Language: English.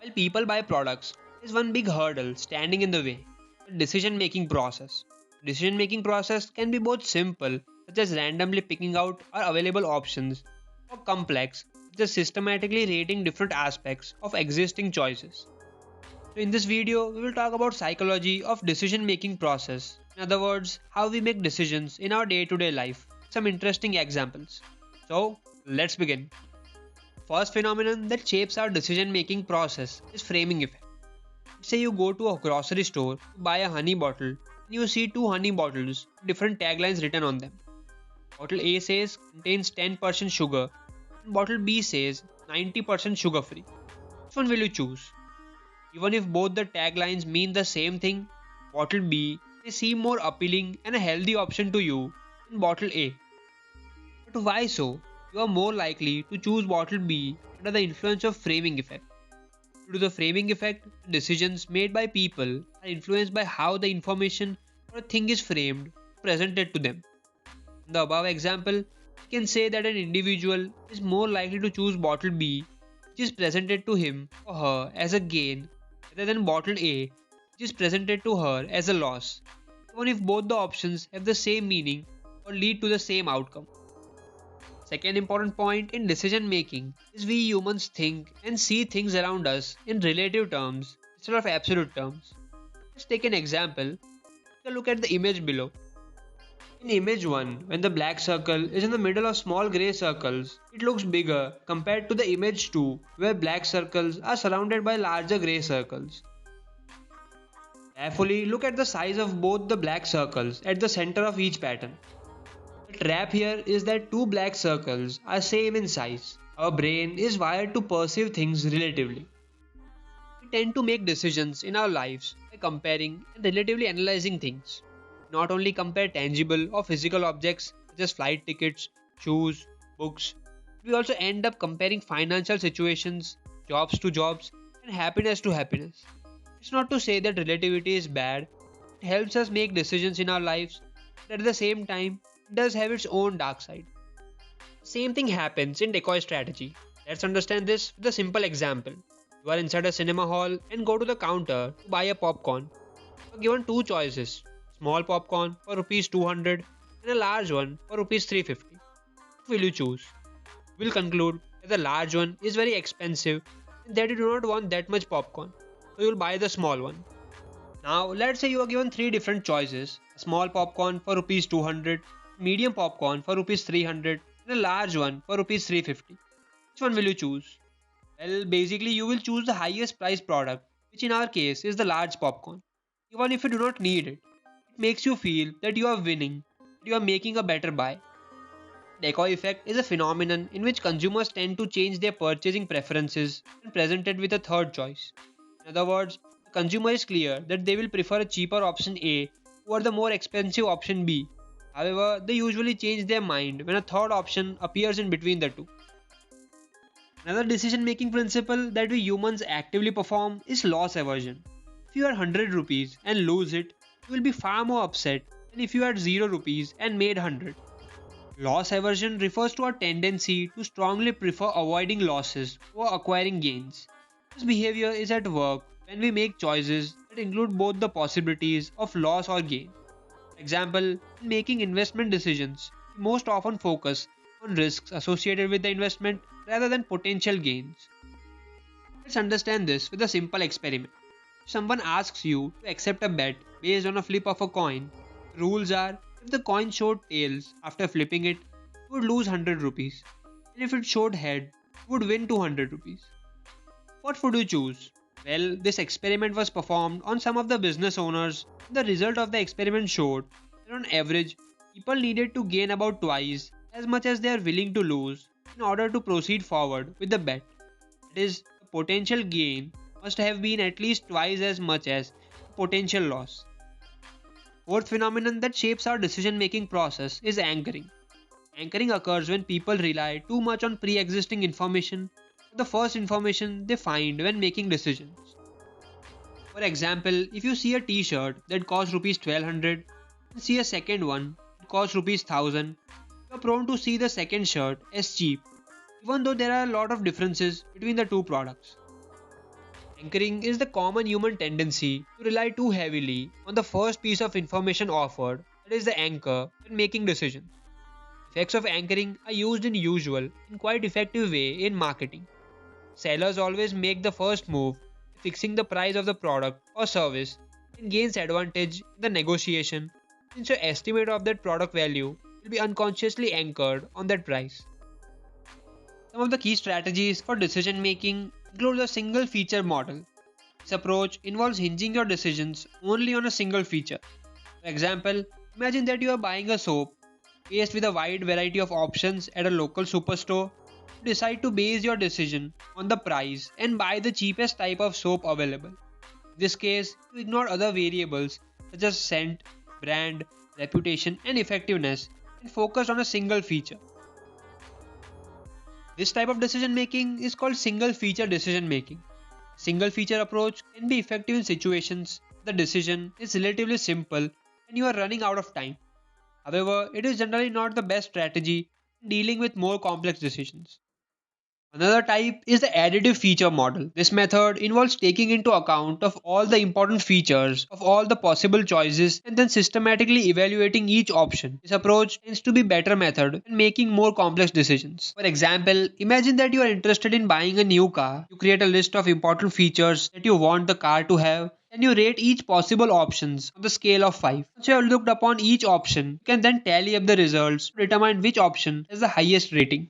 While people buy products, there's one big hurdle standing in the way: the decision making process. Decision making process can be both simple, such as randomly picking out our available options, or complex, such as systematically rating different aspects of existing choices. So in this video, we will talk about psychology of decision making process. In other words, how we make decisions in our day-to-day life. Some interesting examples. So, let's begin. First phenomenon that shapes our decision making process is framing effect. Say you go to a grocery store to buy a honey bottle and you see two honey bottles with different taglines written on them. Bottle A says contains 10% sugar and bottle B says 90% sugar free. Which one will you choose? Even if both the taglines mean the same thing, bottle B may seem more appealing and a healthy option to you than bottle A. But why so? You are more likely to choose bottle B under the influence of framing effect. Due to the framing effect, decisions made by people are influenced by how the information or a thing is framed, presented to them. In the above example, we can say that an individual is more likely to choose bottle B, which is presented to him or her as a gain, rather than bottle A, which is presented to her as a loss, even if both the options have the same meaning or lead to the same outcome. Second important point in decision making is we humans think and see things around us in relative terms instead of absolute terms. Let's take an example. Take a look at the image below. In image 1, when the black circle is in the middle of small grey circles, it looks bigger compared to the image 2, where black circles are surrounded by larger grey circles. Carefully look at the size of both the black circles at the center of each pattern. The trap here is that two black circles are same in size. Our brain is wired to perceive things relatively. We tend to make decisions in our lives by comparing and relatively analyzing things. Not only compare tangible or physical objects such as flight tickets, shoes, books, we also end up comparing financial situations, jobs to jobs, and happiness to happiness. It's not to say that relativity is bad, it helps us make decisions in our lives, but at the same time, it does have its own dark side. Same thing happens in Decoy Strategy. Let's understand this with a simple example. You are inside a cinema hall and go to the counter to buy a popcorn. You are given two choices: small popcorn for rupees 200 and a large one for rupees 350. What will you choose? You will conclude that the large one is very expensive and that you do not want that much popcorn, so you will buy the small one. Now, let's say you are given three different choices: a small popcorn for rupees 200, medium popcorn for rupees 300, and a large one for rupees 350. Which one will you choose? Well, basically, you will choose the highest priced product, which in our case is the large popcorn. Even if you do not need it, it makes you feel that you are winning, that you are making a better buy. Decoy effect is a phenomenon in which consumers tend to change their purchasing preferences when presented with a third choice. In other words, the consumer is clear that they will prefer a cheaper option A over the more expensive option B. However, they usually change their mind when a third option appears in between the two. Another decision making principle that we humans actively perform is loss aversion. If you are 100 rupees and lose it, you will be far more upset than if you had 0 rupees and made 100. Loss aversion refers to our tendency to strongly prefer avoiding losses over acquiring gains. This behavior is at work when we make choices that include both the possibilities of loss or gain. For example, in making investment decisions, we most often focus on risks associated with the investment rather than potential gains. Let's understand this with a simple experiment. If someone asks you to accept a bet based on a flip of a coin, the rules are: if the coin showed tails after flipping it, you would lose 100 rupees, and if it showed head, you would win 200 rupees. What would you choose? Well, this experiment was performed on some of the business owners. The result of the experiment showed that on average, people needed to gain about twice as much as they are willing to lose in order to proceed forward with the bet. That is, the potential gain must have been at least twice as much as the potential loss. Fourth phenomenon that shapes our decision making process is anchoring. Anchoring occurs when people rely too much on pre existing information, the first information they find when making decisions. For example, if you see a t shirt that costs rupees 1200 and see a second one that costs rupees 1000, you are prone to see the second shirt as cheap, even though there are a lot of differences between the two products. Anchoring is the common human tendency to rely too heavily on the first piece of information offered, that is, the anchor, when making decisions. Effects of anchoring are used in usual and quite effective way in marketing. Sellers always make the first move, fixing the price of the product or service, and gains advantage in the negotiation since your estimate of that product value will be unconsciously anchored on that price. Some of the key strategies for decision making include the single feature model. This approach involves hinging your decisions only on a single feature. For example, imagine that you are buying a soap faced with a wide variety of options at a local superstore. You decide to base your decision on the price and buy the cheapest type of soap available. In this case, you ignore other variables such as scent, brand, reputation, and effectiveness and focus on a single feature. This type of decision making is called single feature decision making. Single feature approach can be effective in situations where the decision is relatively simple and you are running out of time. However, it is generally not the best strategy in dealing with more complex decisions. Another type is the additive feature model. This method involves taking into account of all the important features of all the possible choices and then systematically evaluating each option. This approach tends to be better method in making more complex decisions. For example, imagine that you are interested in buying a new car. You create a list of important features that you want the car to have and you rate each possible options on the scale of 5. Once you have looked upon each option, you can then tally up the results to determine which option has the highest rating.